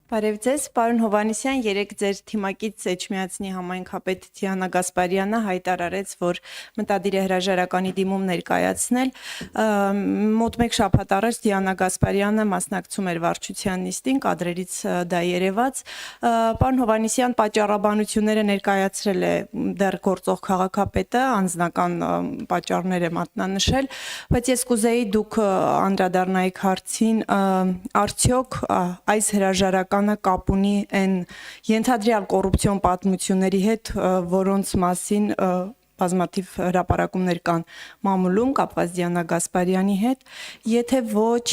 Բարև ձեզ, պարոն Հովհաննիսյան, երեկ ձեր թիմակից Էջմիածնի համայնքապետ Դիանա Գասպարյանը հայտարարեց, որ մտադիր է հրաժարականի դիմում ներկայացնել։ Մոտ մեկ շաբաթ առաջ Դիանա Գասպարյանը մասնակցում էր վարչության նիստին, կադրերից դա երևաց։ Պարոն Հովհաննիսյան պատճառաբանությունները ներկայացրել է դեռ գործող քաղաքապետը, անձնական պատճառներ է մատնանշել, բայց ես կուզեի դուք անդրադառնայիք հարցին, արդյոք այս հրաժարականը կապ ունի այն ենթադրյալ կոռուպցիոն պատմությունների հետ, որոնց մասին բազմաթիվ հրապարակումներ կան մամուլում կապված Դիանա Գասպարյանի հետ, եթե ոչ,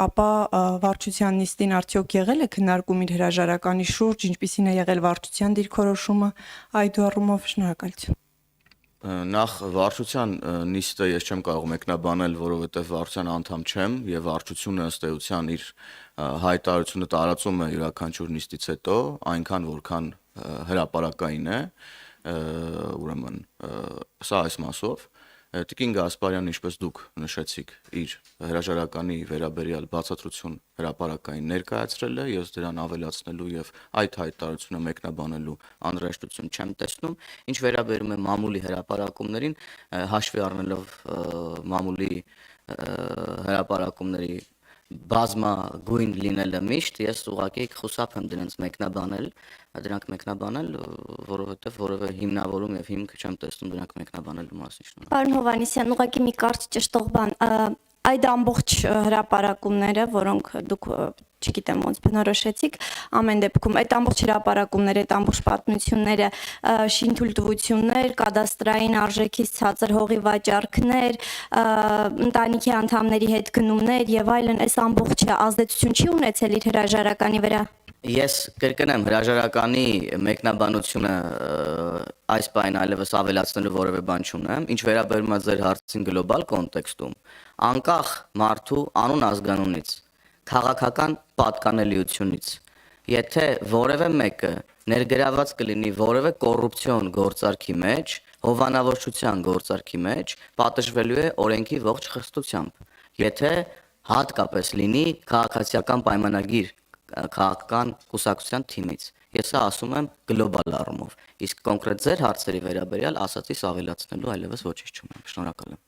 ապա վարչության նիստին արդյոք եղել է քննարկում իր հրաժարականի շուրջ, ինչպիսին է եղել վարչության դիրքորոշումը, այդուառումով շնորհակալություն։ Նախ վարչության նիստը ես չեմ կարող մեկնաբանել, որովհետև վարչության անդամ չեմ եւ վարչությունը ըստ էության իր հայտարարությունը տարածում է յուրաքանչյուր նիստից հետո, այնքան որքան հրապարակային է, ուրեմն սա այս մասով Տիկին Գասպարյանը, ինչպես դուք նշեցիք, իր հրաժարականի վերաբերյալ բացատրություն հրապարակային ներկայացրել է, ես դրան ավելացնելու եւ այդ հայտարարությունը մեկնաբանելու անհրաժեշտություն չեմ տեսնում, ինչ վերաբերում է մամուլի հրապարակումներին, հաշվի առնելով մամուլի հրապարակումների բազմագույն լինելը միշտ, ես ուղղակի խուսափ եմ դրանք մեկնաբանել, որովհետև որևէ հիմնավորում եւ հիմք չեմ տեսնում դրանք մեկնաբանելու մասին։ Պարոն Հովհաննիսյան, ուղղակի մի կարճ ճշտող բան, այդ ամբողջ հրապարակումները, որոնք դուք չգիտեմ ոնց բնորոշեցիք, ամեն դեպքում այդ ամբողջ հրապարակումները, այդ ամբողջ պատմությունները, շինթույլտվություններ, կադաստրային արժեքից ցածր հողի վաճառքներ, ընտանիքի անդամների հետ գնումներ եւ այլն, այս ամբողջը ազդեցություն չի ունեցել իր հրաժարականի վրա։ Ես կրկնեմ, հրաժարականի մեկնաբանությունը այս բանը այլևս ավելացնելու որևէ բան չունեմ, ինչ վերաբերում է ձեր հարցին գլոբալ կոնտեքստում, անկախ մարդու անուն ազգանունից, քաղաքական պատկանելիությունից, եթե որևէ մեկը ներգրաված կլինի որևէ կոռուպցիոն գործարքի մեջ, հովանավորչության գործարքի մեջ, պատժվելու է օրենքի ողջ խստությամբ, եթե հատկապես լինի քաղաքացիական պայմանագիր քաղաքական կուսակցության թիմից։ Ես սա ասում եմ գլոբալ առումով, իսկ կոնկրետ ձեր հարցերի վերաբերյալ ասացիս ավելացնելու այլևս ոչինչ չունեմ։ Շնորհակալ եմ։